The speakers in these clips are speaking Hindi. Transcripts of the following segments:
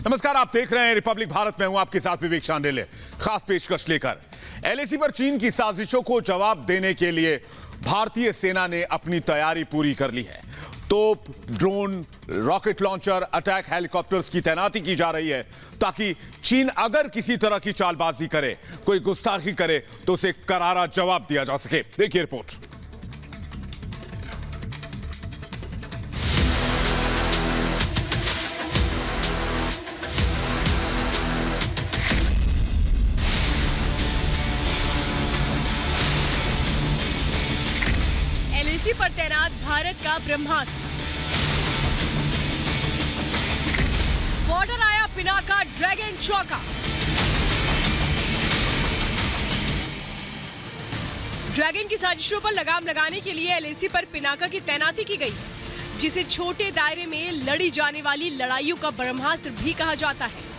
नमस्कार, आप देख रहे हैं रिपब्लिक भारत में हूं आपके साथ विवेक शांडिल्य। खास पेशकश लेकर एलएसी पर चीन की साजिशों को जवाब देने के लिए भारतीय सेना ने अपनी तैयारी पूरी कर ली है। तोप, drone, rocket launcher, attack helicopters की तैनाती की जा रही है ताकि चीन अगर किसी तरह की चालबाजी करे, कोई गुस्ताखी करे तो उसे करारा जवाब दिया जा सके। देखिए रिपोर्ट। एलएसी पर तैनात भारत का ब्रह्मास्त्र। बॉर्डर आया पिनाका ड्रैगन चौका। ड्रैगन की साजिशों पर लगाम लगाने के लिए एलएसी पर पिनाका की तैनाती की गई, जिसे छोटे दायरे में लड़ी जाने वाली लड़ाइयों का ब्रह्मास्त्र भी कहा जाता है।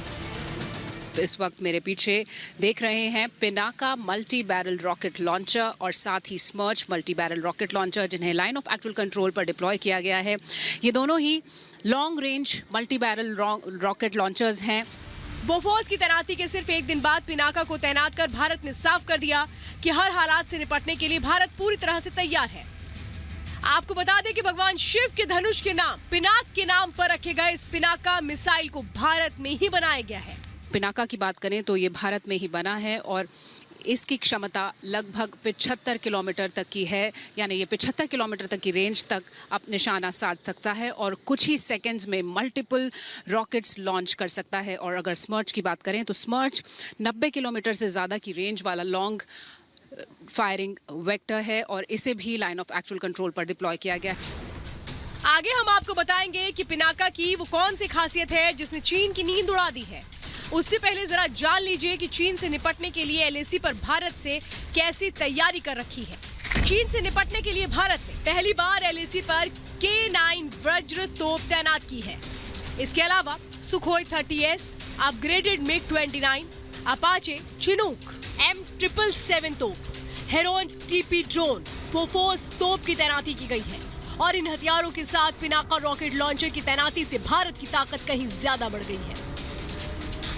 इस वक्त मेरे पीछे देख रहे हैं Pinaka multi barrel rocket launcher और साथ ही Smerch multi barrel rocket launcher, जिन्हें लाइन ऑफ एक्चुअल कंट्रोल पर डिप्लॉय किया गया है। ये दोनों ही long range multi barrel rocket launchers हैं। बोफोर्स की तैनाती के सिर्फ एक दिन बाद पिनाका को तैनात कर भारत ने साफ कर दिया कि हर हालात से निपटने के लिए भारत पूरी तरह से तैयार है। आपको बता दें कि भगवान शिव के धनुष के नाम पिनाक के नाम पर रखे गए इस पिनाका मिसाइल को भारत में ही बनाया गया है। पिनाका की बात करें तो ये भारत में ही बना है और इसकी क्षमता लगभग 75 किलोमीटर तक की है, यानी ये 75 किलोमीटर तक की रेंज तक अब निशाना साध सकता है और कुछ ही सेकंड्स में मल्टीपल रॉकेट्स लॉन्च कर सकता है। और अगर स्मर्च की बात करें तो स्मर्च 90 किलोमीटर से ज़्यादा की रेंज वाला लॉन्ग फायरिंग वेक्टर है और इसे भी लाइन ऑफ एक्चुअल कंट्रोल पर डिप्लॉय किया गया है। आगे हम आपको बताएंगे कि पिनाका की वो कौन सी खासियत है जिसने चीन की नींद उड़ा दी है। उससे पहले जरा जान लीजिए कि चीन से निपटने के लिए एलएसी पर भारत से कैसी तैयारी कर रखी है। चीन से निपटने के लिए भारत ने पहली बार एलएसी पर K9 वज्र तोप तैनात की है। इसके अलावा Sukhoi 30S, upgraded MiG-29, Apache, Chinook, M777 तोप, हेरोन TP ड्रोन, बोफोर्स तोप की तैनाती की गई है। और इन हथियारों के साथ पिनाका रॉकेट लॉन्चर की तैनाती से भारत की ताकत कहीं ज्यादा बढ़ गई है।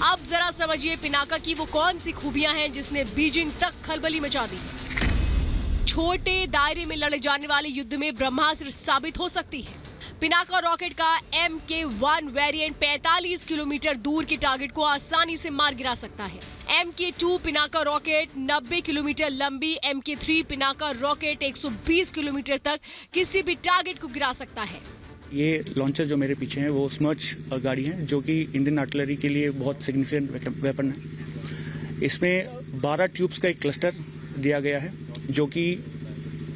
अब जरा समझिए पिनाका की वो कौन सी खूबियां हैं जिसने बीजिंग तक खलबली मचा दी। छोटे दायरे में लड़े जाने वाले युद्ध में ब्रह्मास्त्र साबित हो सकती है। पिनाका रॉकेट का MK1 वेरिएंट 45 किलोमीटर दूर के टारगेट को आसानी से मार गिरा सकता है। MK2 पिनाका रॉकेट 90 किलोमीटर लंबी, MK3 पिनाका रॉकेट 120 किलोमीटर तक किसी भी टारगेट को गिरा सकता है। ये लॉन्चर जो मेरे पीछे हैं वो स्मर्च गाड़ी है, जो कि इंडियन आर्टिलरी के लिए बहुत सिग्निफिकेंट वेपन है। इसमें 12 ट्यूब्स का एक क्लस्टर दिया गया है, जो कि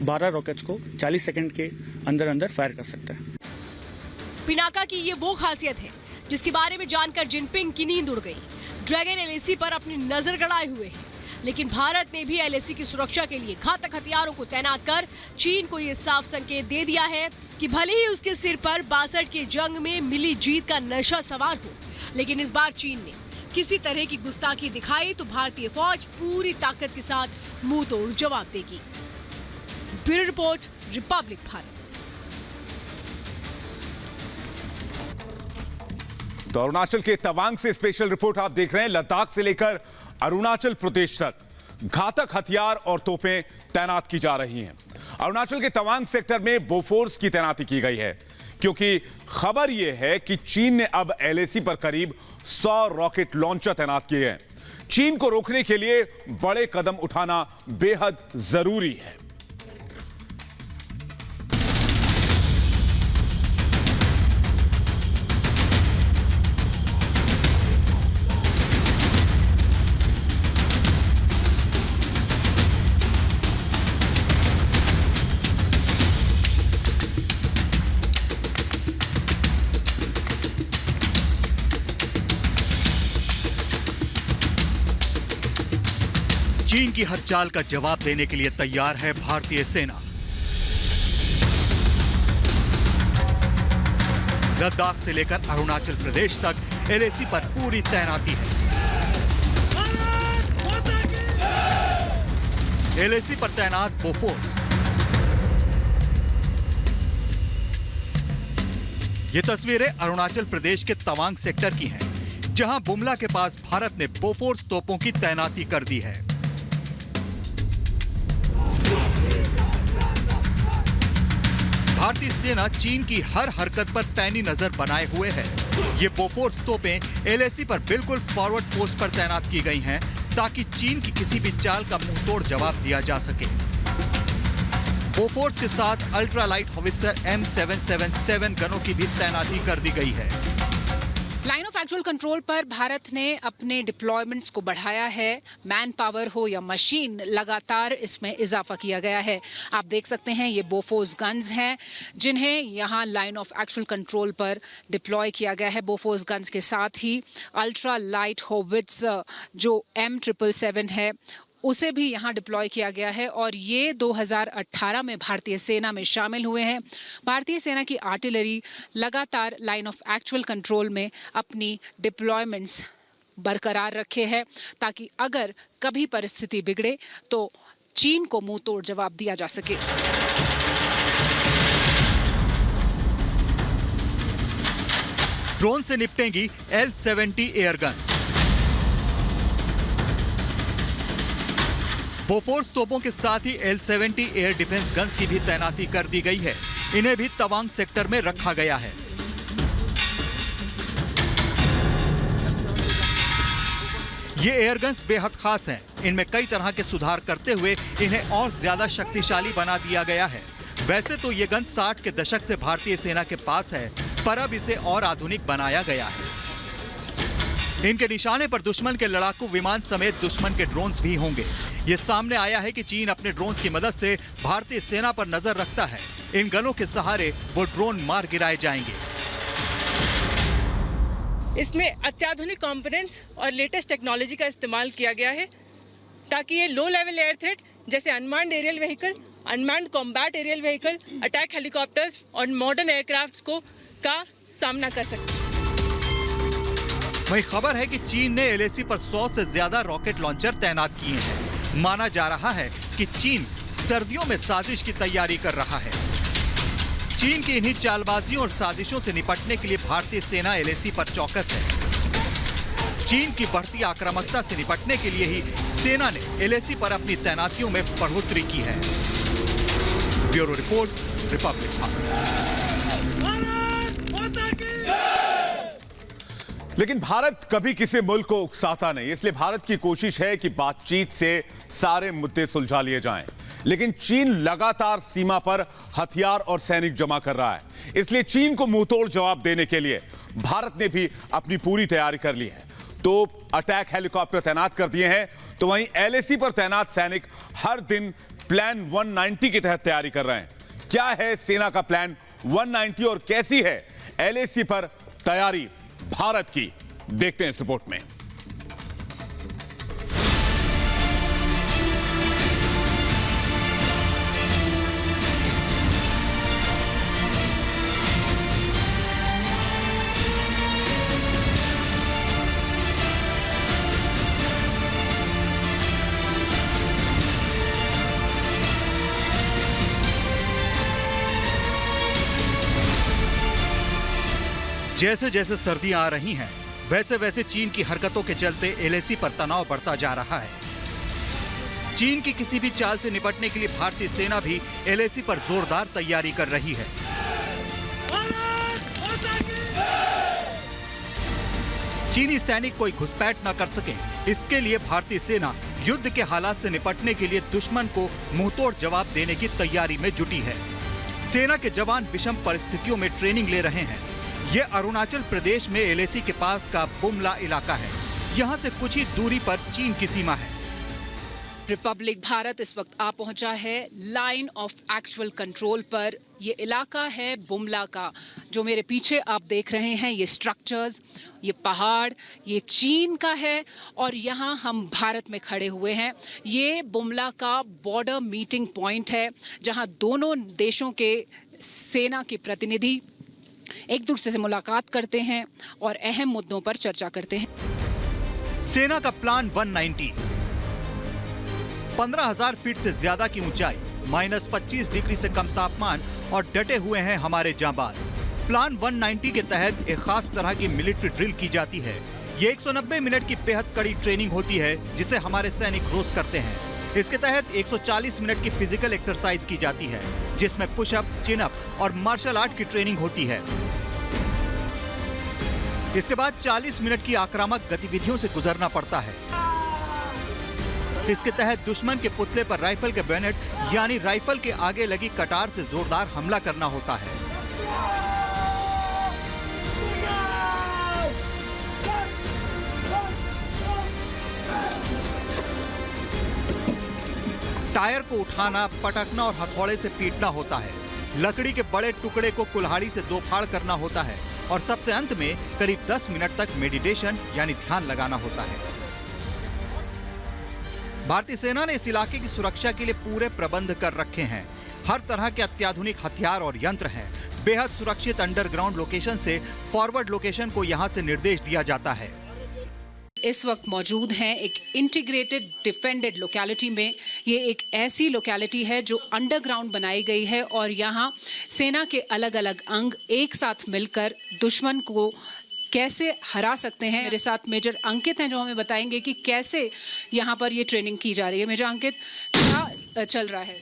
12 रॉकेट्स को 40 सेकंड के अंदर अंदर फायर कर सकता है। पिनाका की ये वो खासियत है जिसके बारे में जानकर जिनपिंग की नींद उड़ गई। ड्रैगन एलएसी पर अपनी नजर गड़ाए हुए है, लेकिन भारत ने भी एलएसी की सुरक्षा के लिए घातक हथियारों को तैनात कर चीन को ये साफ संकेत दे दिया है कि भले ही उसके सिर पर 62 के जंग में मिली जीत का नशा सवार हो, लेकिन इस बार चीन ने किसी तरह की गुस्ताखी दिखाई तो भारतीय फौज पूरी ताकत के साथ मुंह तोड़ जवाब देगी। Bureau report, Republic Bharat. तो अरुणाचल के तवांग से स्पेशल रिपोर्ट आप देख रहे हैं। लद्दाख से लेकर अरुणाचल प्रदेश तक घातक हथियार और तोपें तैनात की जा रही हैं। अरुणाचल के तवांग सेक्टर में बोफोर्स की तैनाती की गई है, क्योंकि खबर यह है कि चीन ने अब एलएसी पर करीब 100 रॉकेट लॉन्चर तैनात किए हैं। चीन को रोकने के लिए बड़े कदम उठाना बेहद जरूरी है। चीन की हर चाल का जवाब देने के लिए तैयार है भारतीय सेना। लद्दाख से लेकर अरुणाचल प्रदेश तक एलएसी पर पूरी तैनाती है। एलएसी पर तैनात बोफोर्स। ये तस्वीरें अरुणाचल प्रदेश के तवांग सेक्टर की हैं। जहां बुमला के पास भारत ने बोफोर्स तोपों की तैनाती कर दी है। भारतीय सेना चीन की हर हरकत पर पैनी नजर बनाए हुए है। ये बोफोर्स तोपें एलएसी पर बिल्कुल फॉरवर्ड पोस्ट पर तैनात की गई हैं, ताकि चीन की किसी भी चाल का मुंहतोड़ जवाब दिया जा सके। बोफोर्स के साथ अल्ट्रा लाइट हॉवित्जर M777 गनों की भी तैनाती कर दी गई है। लाइन ऑफ एक्चुअल कंट्रोल पर भारत ने अपने डिप्लॉयमेंट्स को बढ़ाया है। मैन पावर हो या मशीन, लगातार इसमें इजाफा किया गया है। आप देख सकते हैं ये बोफोर्स गन्स हैं जिन्हें यहाँ लाइन ऑफ एक्चुअल कंट्रोल पर डिप्लॉय किया गया है। बोफोर्स गन्स के साथ ही अल्ट्रा लाइट हॉवित्जर जो M777 है उसे भी यहाँ डिप्लॉय किया गया है और ये 2018 में भारतीय सेना में शामिल हुए हैं। भारतीय सेना की आर्टिलरी लगातार लाइन ऑफ एक्चुअल कंट्रोल में अपनी डिप्लॉयमेंट्स बरकरार रखे हैं, ताकि अगर कभी परिस्थिति बिगड़े तो चीन को मुंह तोड़ जवाब दिया जा सके। ड्रोन से निपटेंगी L-70 एयरगन्स। बोफोर्स तोपों के साथ ही L-70 एयर डिफेंस गन्स की भी तैनाती कर दी गई है। इन्हें भी तवांग सेक्टर में रखा गया है। ये एयरगन्स बेहद खास हैं। इनमें कई तरह के सुधार करते हुए इन्हें और ज्यादा शक्तिशाली बना दिया गया है। वैसे तो ये गन 60 के दशक से भारतीय सेना के पास है, पर अब इसे और आधुनिक बनाया गया है। इनके निशाने पर दुश्मन के लड़ाकू विमान समेत दुश्मन के ड्रोन्स भी होंगे। ये सामने आया है कि चीन अपने ड्रोन्स की मदद से भारतीय सेना पर नजर रखता है। इन गनों के सहारे वो ड्रोन मार गिराए जाएंगे। इसमें अत्याधुनिक कंपोनेंट्स और लेटेस्ट टेक्नोलॉजी का इस्तेमाल किया गया है, ताकि ये लो लेवल एयर थ्रेट जैसे unmanned aerial vehicle, unmanned combat aerial vehicle, attack helicopters और मॉडर्न एयरक्राफ्ट्स का सामना कर सकते हैं। वही खबर है कि चीन ने LAC पर 100 से ज्यादा रॉकेट लॉन्चर तैनात किए हैं। माना जा रहा है कि चीन सर्दियों में साजिश की तैयारी कर रहा है। चीन की इन्हीं चालबाजियों और साजिशों से निपटने के लिए भारतीय सेना LAC पर चौकस है। चीन की बढ़ती आक्रामकता से निपटने के लिए ही सेना ने LAC पर अपनी तैनातियों में बढ़ोतरी की है। Bureau report, Republic Bharat. लेकिन भारत कभी किसी मुल्क को उकसाता नहीं, इसलिए भारत की कोशिश है कि बातचीत से सारे मुद्दे सुलझा लिए जाएं। लेकिन चीन लगातार सीमा पर हथियार और सैनिक जमा कर रहा है, इसलिए चीन को मुंहतोड़ जवाब देने के लिए भारत ने भी अपनी पूरी तैयारी कर ली है। तो अटैक हेलीकॉप्टर तैनात कर दिए हैं, तो वहीं LAC पर तैनात सैनिक हर दिन प्लान 190 के तहत तैयारी कर रहे हैं। क्या है सेना का प्लान 190 और कैसी है LAC पर तैयारी भारत की, देखते हैं इस रिपोर्ट में। जैसे जैसे सर्दियां आ रही हैं, वैसे वैसे चीन की हरकतों के चलते LAC पर तनाव बढ़ता जा रहा है। चीन की किसी भी चाल से निपटने के लिए भारतीय सेना भी LAC पर जोरदार तैयारी कर रही है। चीनी सैनिक कोई घुसपैठ न कर सके, इसके लिए भारतीय सेना युद्ध के हालात से निपटने के लिए दुश्मन को मुंहतोड़ जवाब देने की तैयारी में जुटी है। सेना के जवान विषम परिस्थितियों में ट्रेनिंग ले रहे हैं। ये अरुणाचल प्रदेश में LAC के पास का बुमला इलाका है। यहाँ से कुछ ही दूरी पर चीन की सीमा है। रिपब्लिक भारत इस वक्त आ पहुंचा है लाइन ऑफ एक्चुअल कंट्रोल पर। ये इलाका है बुमला का। जो मेरे पीछे आप देख रहे हैं, ये स्ट्रक्चर्स, ये पहाड़, ये चीन का है और यहाँ हम भारत में खड़े हुए हैं। ये बुमला का बॉर्डर मीटिंग पॉइंट है, जहाँ दोनों देशों के सेना के प्रतिनिधि एक दूसरे से मुलाकात करते हैं और अहम मुद्दों पर चर्चा करते हैं। सेना का प्लान 190, 15,000 फीट से ज्यादा की ऊंचाई, -25 डिग्री से कम तापमान और डटे हुए हैं हमारे जांबाज। प्लान 190 के तहत एक खास तरह की मिलिट्री ड्रिल की जाती है। ये 190 मिनट की बेहद कड़ी ट्रेनिंग होती है जिसे हमारे सैनिक रोज करते हैं। इसके तहत 140 मिनट की फिजिकल एक्सरसाइज की जाती है जिसमें पुशअप, चिन अप और मार्शल आर्ट की ट्रेनिंग होती है। इसके बाद 40 मिनट की आक्रामक गतिविधियों से गुजरना पड़ता है। इसके तहत दुश्मन के पुतले पर राइफल के बैनेट यानी राइफल के आगे लगी कटार से जोरदार हमला करना होता है। टायर को उठाना, पटकना और हथौड़े से पीटना होता है। लकड़ी के बड़े टुकड़े को कुल्हाड़ी से दो फाड़ करना होता है और सबसे अंत में करीब 10 मिनट तक मेडिटेशन यानी ध्यान लगाना होता है। भारतीय सेना ने इस इलाके की सुरक्षा के लिए पूरे प्रबंध कर रखे हैं। हर तरह के अत्याधुनिक हथियार और यंत्र हैं। बेहद सुरक्षित अंडरग्राउंड लोकेशन से फॉरवर्ड लोकेशन को यहां से निर्देश दिया जाता है। इस वक्त मौजूद हैं एक इंटीग्रेटेड डिफेंडेड लोकेलिटी में। ये एक ऐसी लोकेलिटी है जो अंडरग्राउंड बनाई गई है और यहाँ सेना के अलग अलग अंग एक साथ मिलकर दुश्मन को कैसे हरा सकते हैं। मेरे साथ मेजर अंकित हैं जो हमें बताएंगे कि कैसे यहाँ पर ये ट्रेनिंग की जा रही है। मेजर अंकित, क्या चल रहा है?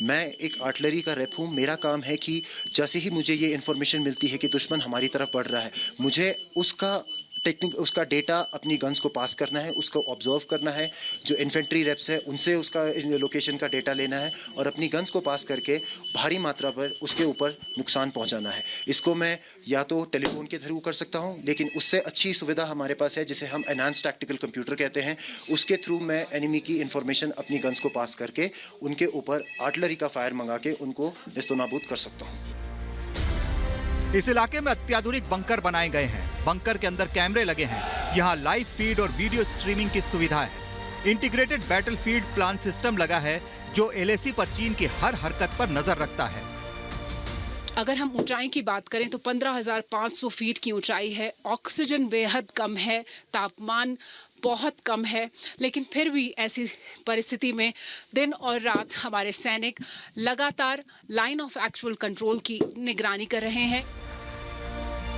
मैं एक आर्टिलरी का रेप हूँ। मेरा काम है कि जैसे ही मुझे ये इन्फॉर्मेशन मिलती है कि दुश्मन हमारी तरफ बढ़ रहा है, मुझे उसका डेटा अपनी गन्स को पास करना है, उसको ऑब्जर्व करना है। जो इन्फेंट्री रेप्स है उनसे उसका लोकेशन का डेटा लेना है और अपनी गन्स को पास करके भारी मात्रा पर उसके ऊपर नुकसान पहुंचाना है। इसको मैं या तो टेलीफोन के थ्रू कर सकता हूं, लेकिन उससे अच्छी सुविधा हमारे पास है जिसे हम एनहांस्ड टैक्टिकल कंप्यूटर कहते हैं। उसके थ्रू मैं एनिमी की इंफॉर्मेशन अपनी गन्स को पास करके उनके ऊपर आर्टिलरी का फायर मंगा के उनको नेस्तनाबूद कर सकता हूँ। इस इलाके में अत्याधुनिक बंकर बनाए गए हैं। बंकर के अंदर कैमरे लगे हैं। यहाँ लाइव फीड और वीडियो स्ट्रीमिंग की सुविधा है। इंटीग्रेटेड बैटलफील्ड प्लान सिस्टम लगा है जो एलएसी पर चीन की हर हरकत पर नजर रखता है। अगर हम ऊंचाई की बात करें तो 15,500 फीट की ऊंचाई है। ऑक्सीजन बेहद कम है, तापमान बहुत कम है, लेकिन फिर भी ऐसी परिस्थिति में दिन और रात हमारे सैनिक लगातार लाइन ऑफ एक्चुअल कंट्रोल की निगरानी कर रहे हैं।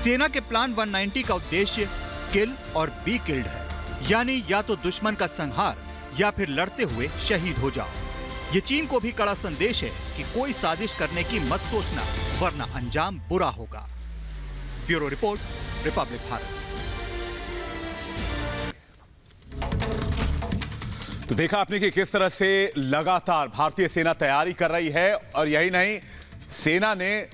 सेना के प्लान 190 का उद्देश्य किल और बी किल्ड है, यानी या तो दुश्मन का संहार या फिर लड़ते हुए शहीद हो जाओ। ये चीन को भी कड़ा संदेश है कि कोई साजिश करने की मत सोचना, वरना अंजाम बुरा होगा। Bureau report, Republic Bharat. तो देखा आपने कि किस तरह से लगातार भारतीय सेना तैयारी कर रही है और यही नहीं, सेना ने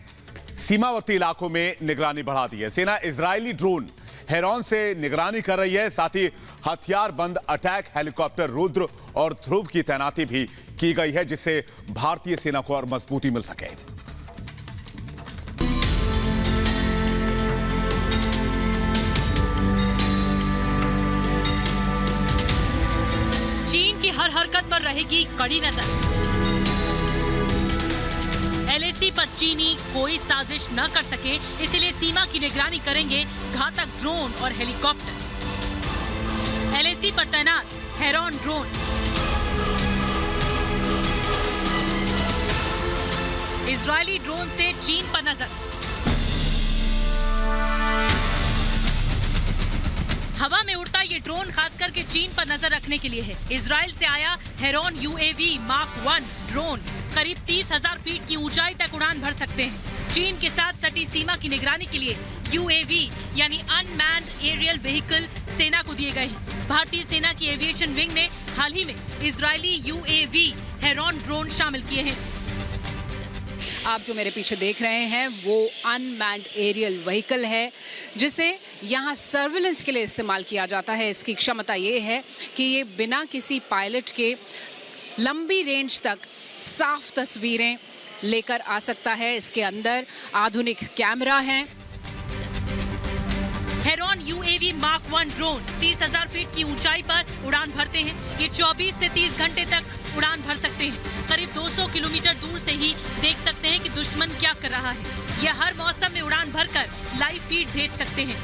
सीमावर्ती इलाकों में निगरानी बढ़ा दी है। सेना इजरायली ड्रोन हेरॉन से निगरानी कर रही है, साथ ही हथियारबंद अटैक हेलीकॉप्टर रुद्र और ध्रुव की तैनाती भी की गई है जिससे भारतीय सेना को और मजबूती मिल सके। चीन की हर हरकत पर रहेगी कड़ी नजर। एलएसी पर चीनी कोई साजिश न कर सके, इसलिए सीमा की निगरानी करेंगे घातक ड्रोन और हेलीकॉप्टर। एलएसी पर तैनात हेरॉन ड्रोन। इजरायली ड्रोन से चीन पर नजर। हवा में उड़ता ये ड्रोन खास करके चीन पर नजर रखने के लिए है। इजराइल से आया हेरॉन यूएवी मार्क 1 ड्रोन करीब 30,000 फीट की ऊंचाई तक उड़ान भर सकते हैं। चीन के साथ सटी सीमा की निगरानी के लिए यूएवी यानी अनमैन्ड एरियल व्हीकल सेना को दिए गए हैं। भारतीय सेना की एविएशन विंग ने हाल ही में इजरायली यूएवी हेरॉन ड्रोन शामिल किए हैं। आप जो मेरे पीछे देख रहे हैं वो अनमैन्ड एरियल व्हीकल है जिसे यहाँ सर्विलेंस के लिए इस्तेमाल किया जाता है। इसकी क्षमता ये है कि ये बिना किसी पायलट के लंबी रेंज तक साफ तस्वीरें लेकर आ सकता है। इसके अंदर आधुनिक कैमरा है। Heron UAV mark 1 drone 30,000 feet की ऊंचाई पर उड़ान भरते हैं। ये 24 से 30 घंटे तक उड़ान भर सकते हैं। करीब 200 किलोमीटर दूर से ही देख सकते हैं कि दुश्मन क्या कर रहा है। यह हर मौसम में उड़ान भरकर लाइव फीड भेज सकते हैं।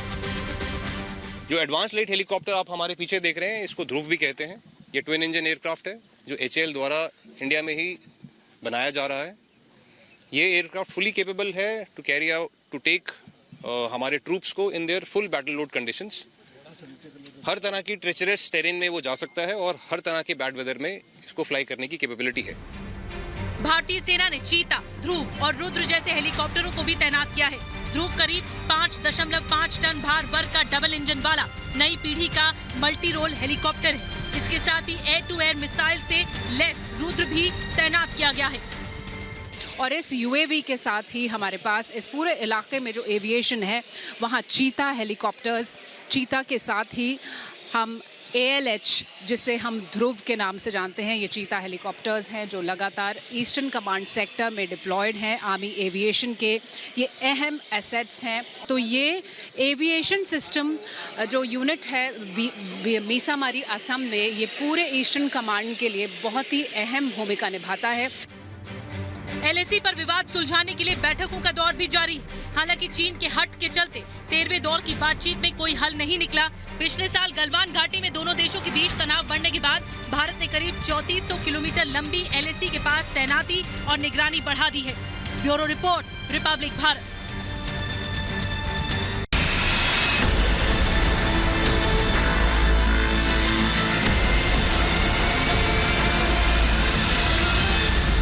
जो एडवांस लाइट हेलीकॉप्टर आप हमारे पीछे देख रहे हैं, इसको ध्रुव भी कहते हैं। ये ट्विन इंजन एयरक्राफ्ट है जो HAL द्वारा इंडिया में ही बनाया जा रहा है। ये एयरक्राफ्ट फुली केपेबल है to carry out to take हमारे ट्रूप्स को in their full battle load conditions हर तरह की ट्रेचरस टेरेन में वो जा सकता है और हर तरह के बैड वेदर में इसको फ्लाई करने की कैपेबिलिटी है। भारतीय सेना ने चीता, ध्रुव और रुद्र जैसे हेलीकॉप्टरों को भी तैनात किया है। ध्रुव करीब 5.5 टन भार वर्ग का डबल इंजन वाला नई पीढ़ी का मल्टी रोल हेलीकॉप्टर है। इसके साथ ही एयर टू एयर मिसाइल से लैस रुद्र भी तैनात किया गया है। और इस यूएवी के साथ ही हमारे पास इस पूरे इलाके में जो एविएशन है वहाँ चीता हेलीकॉप्टर्स, चीता के साथ ही हम ALH जिसे हम ध्रुव के नाम से जानते हैं, ये चीता हेलीकॉप्टर्स हैं जो लगातार ईस्टर्न कमांड सेक्टर में डिप्लॉयड हैं। आर्मी एविएशन के ये अहम एसेट्स हैं। तो ये एविएशन सिस्टम जो यूनिट है मीसामारी असम में, ये पूरे ईस्टर्न कमांड के लिए बहुत ही अहम भूमिका निभाता है। LAC पर विवाद सुलझाने के लिए बैठकों का दौर भी जारी है। हालांकि चीन के हट के चलते 13वें दौर की बातचीत में कोई हल नहीं निकला। पिछले साल गलवान घाटी में दोनों देशों के बीच तनाव बढ़ने के बाद भारत ने करीब 3400 किलोमीटर लंबी LAC के पास तैनाती और निगरानी बढ़ा दी है। Bureau report, Republic Bharat.